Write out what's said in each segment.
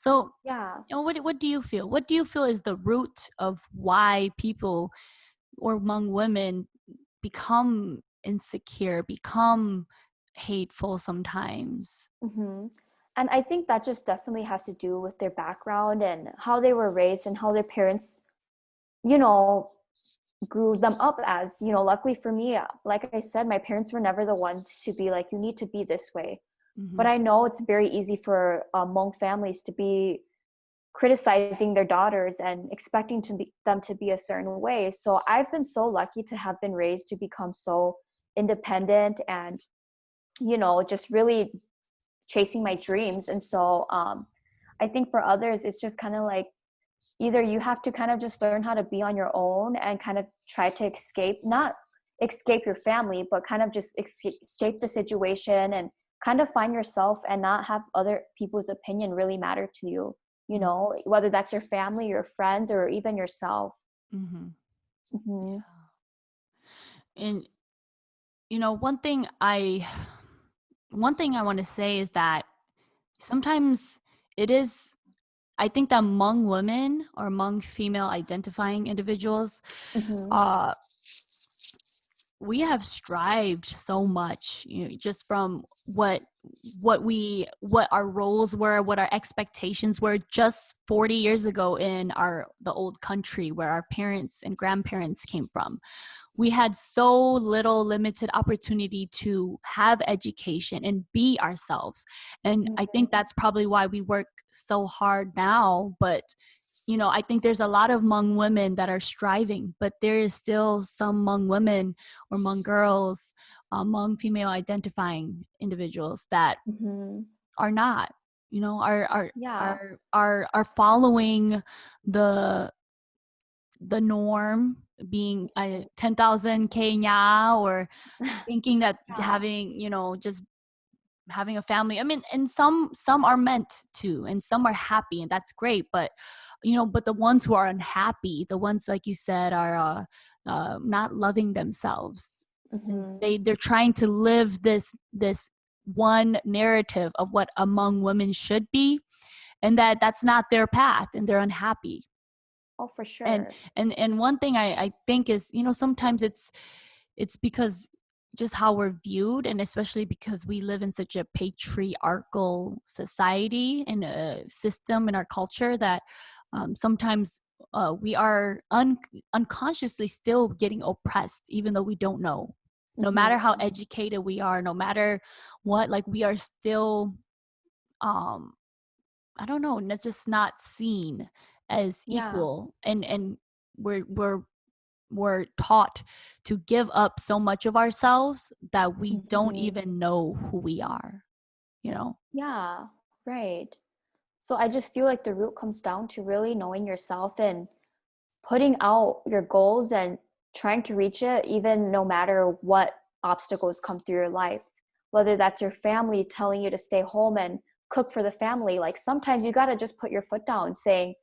So, Yeah. what do you feel? What do you feel is the root of why people or Hmong women become insecure, become hateful sometimes? hmm And I think that just definitely has to do with their background and how they were raised and how their parents, you know, grew them up as. Luckily for me, like I said, my parents were never the ones to be like, you need to be this way. Mm-hmm. But I know it's very easy for Hmong families to be criticizing their daughters and expecting them to be a certain way. So I've been so lucky to have been raised to become so independent and, just really chasing my dreams. And so I think for others, it's just kind of like either you have to kind of just learn how to be on your own and kind of try to not escape your family, but kind of just escape the situation and kind of find yourself and not have other people's opinion really matter to you, whether that's your family, your friends, or even yourself. Mm-hmm. hmm And one thing I want to say is that sometimes it is, I think that Hmong women or Hmong female identifying individuals, hmm uh, we have strived so much, just from what our roles were, what our expectations were just 40 years ago in the old country where our parents and grandparents came from. We had so little limited opportunity to have education and be ourselves. And I think that's probably why we work so hard now. But, I think there's a lot of Hmong women that are striving, but there is still some Hmong women or Hmong girls, Hmong female identifying individuals that hmm are not, Yeah. are following the norm, being 10,000 Kenya, or thinking that Yeah. having, just having a family. I mean, and some are meant to, and some are happy, and that's great. But, but the ones who are unhappy, the ones, like you said, are not loving themselves. And hmm they're trying to live this one narrative of what among women should be, and that's not their path, and they're unhappy. Oh, for and sure. and one thing I think is, sometimes it's because just how we're viewed, and especially because we live in such a patriarchal society and a system in our culture that sometimes we are unconsciously still getting oppressed, even though we don't know. No matter how hmm educated we are, no matter what, like, we are still um I don't know, just not seen as Yeah. equal, and we're we're taught to give up so much of ourselves that we don't hmm even know who we are, you know? Yeah. Right. So I just feel like the root comes down to really knowing yourself and putting out your goals and trying to reach it, even no matter what obstacles come through your life. Whether that's your family telling you to stay home and cook for the family, like sometimes you got to just put your foot down saying,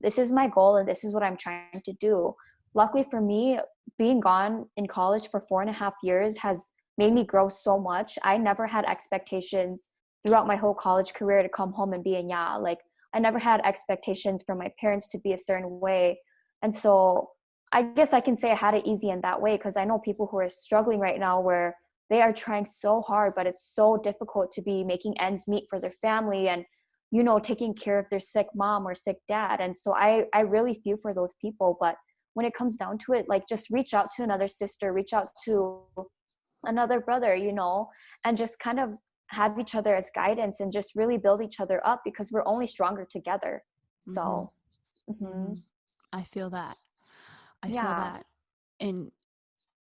this is my goal and this is what I'm trying to do. Luckily for me, being gone in college for 4.5 years has made me grow so much. I never had expectations throughout my whole college career to come home and be a nya. Like I never had expectations from my parents to be a certain way. And so I guess I can say I had it easy in that way, because I know people who are struggling right now where they are trying so hard, but it's so difficult to be making ends meet for their family and taking care of their sick mom or sick dad. And so I really feel for those people. But when it comes down to it, like just reach out to another sister, reach out to another brother, and just kind of have each other as guidance and just really build each other up, because we're only stronger together. Mm-hmm. So, hmm Mm-hmm. I feel that. I feel yeah. that. And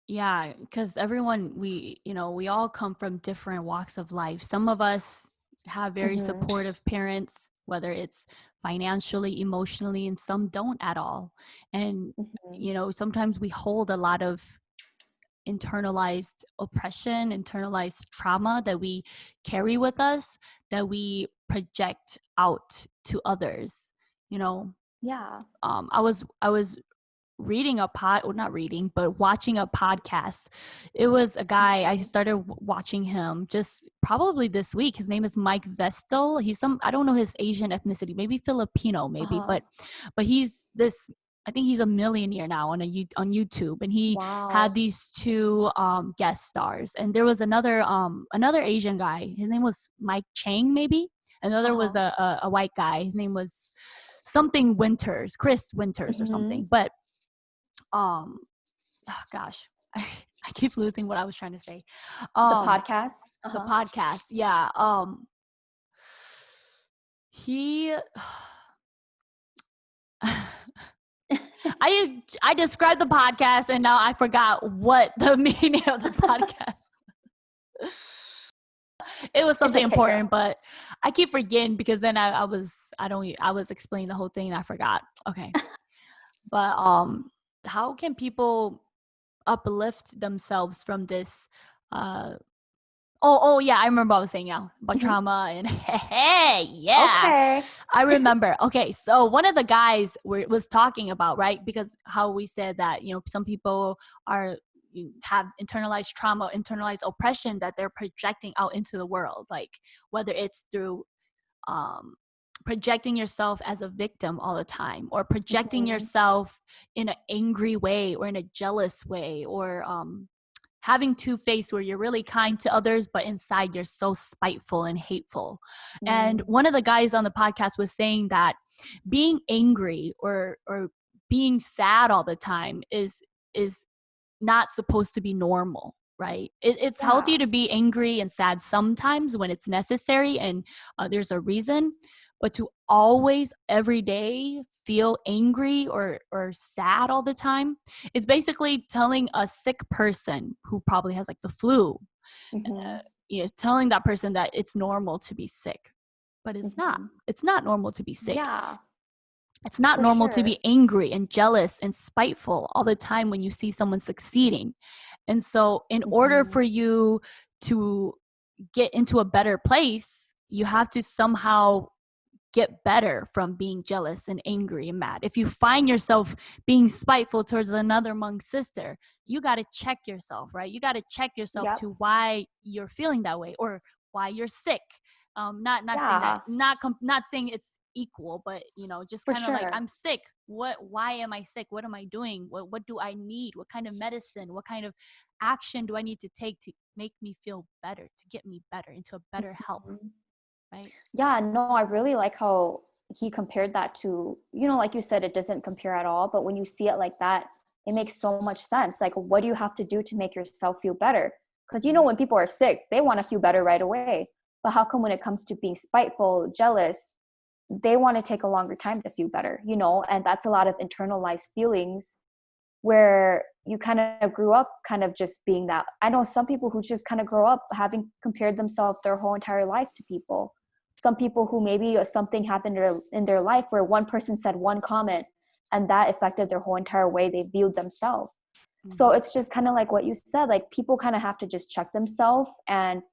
yeah, because everyone, we all come from different walks of life. Some of us have very hmm supportive parents, whether it's financially, emotionally, and some don't at all. And, hmm sometimes we hold a lot of internalized oppression, internalized trauma that we carry with us, that we project out to others. You know, Yeah. I was reading not reading, but watching a podcast. It was a guy, I started watching him just probably this week. His name is Mike Vestal. He's I don't know his Asian ethnicity, maybe Filipino, maybe, but he's this, I think he's a millionaire now on YouTube, and he had these two guest stars, and there was another Asian guy. His name was Mike Chang, maybe. Another was a white guy. His name was something Winters, Chris Winters or something. But oh gosh, I keep losing what I was trying to say. The podcast. The podcast, yeah. He. I described the podcast and now I forgot what the meaning of the podcast. It was something important, but I keep forgetting because then I was explaining the whole thing and I forgot. Okay. But how can people uplift themselves from this yeah, I remember what I was saying now about trauma and okay. I remember. Okay, so one of the guys was talking about, right, because how we said that, you know, some people have internalized trauma, internalized oppression that they're projecting out into the world, like whether it's through projecting yourself as a victim all the time, or projecting yourself in an angry way or in a jealous way, or having two-faced where you're really kind to others, but inside you're so spiteful and hateful. And one of the guys on the podcast was saying that being angry or being sad all the time is not supposed to be normal, right? It's healthy to be angry and sad sometimes when it's necessary and there's a reason, but to always every day feel angry or sad all the time, it's basically telling a sick person who probably has like the flu, telling that person that it's normal to be sick, but it's not. It's not normal to be sick. It's not normal to be angry and jealous and spiteful all the time when you see someone succeeding. And so in order for you to get into a better place, you have to somehow get better from being jealous and angry and mad. If you find yourself being spiteful towards another Hmong sister, you got to check yourself, right? You got to check yourself to why you're feeling that way or why you're sick. Not saying that, not saying it's equal, but you know, just kind of like, I'm sick. Why am I sick? What am I doing? What do I need? What kind of medicine? What kind of action do I need to take to make me feel better, to get me better into a better health? Right? Yeah, no, I really like how he compared that to, you know, like you said, it doesn't compare at all, but when you see it like that, it makes so much sense. Like, what do you have to do to make yourself feel better? Because, you know, when people are sick, they want to feel better right away. But how come when it comes to being spiteful, jealous, they want to take a longer time to feel better, you know? And that's a lot of internalized feelings where you kind of grew up kind of just being that. I know some people who just kind of grow up having compared themselves their whole entire life to people. Some people who maybe something happened in their life where one person said one comment and that affected their whole entire way they viewed themselves. So it's just kind of like what you said, like people kind of have to just check themselves and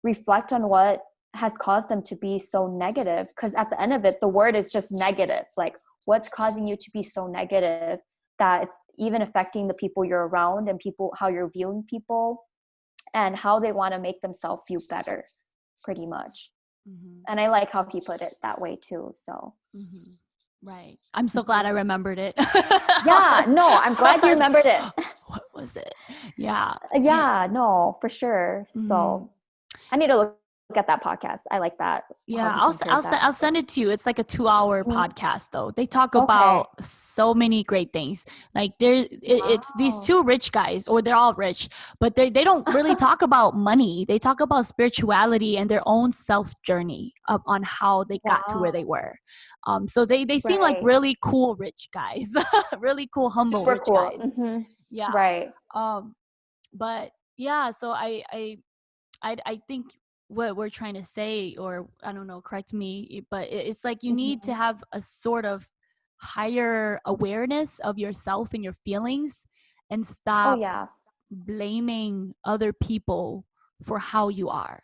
reflect on what has caused them to be so negative. Because at the end of it, the word is just negative. Like, what's causing you to be so negative that it's even affecting the people you're around and people, how you're viewing people and how they want to make themselves feel better, pretty much. And I like how he put it that way too. So right, I'm so glad I remembered it. No, I'm glad you remembered it. What was it? Yeah, no, for sure. So I need to look at that podcast. I like that. Yeah, I'll send it to you. It's like a 2-hour podcast though. They talk about so many great things. Like it's these two rich guys, or they're all rich, but they don't really talk about money. They talk about spirituality and their own self journey on how they got to where they were. So they seem like really cool rich guys, really cool, humble super rich cool. guys. Yeah. Right. But yeah, so I think what we're trying to say, or I don't know, correct me, but it's like you need to have a sort of higher awareness of yourself and your feelings and stop blaming other people for how you are.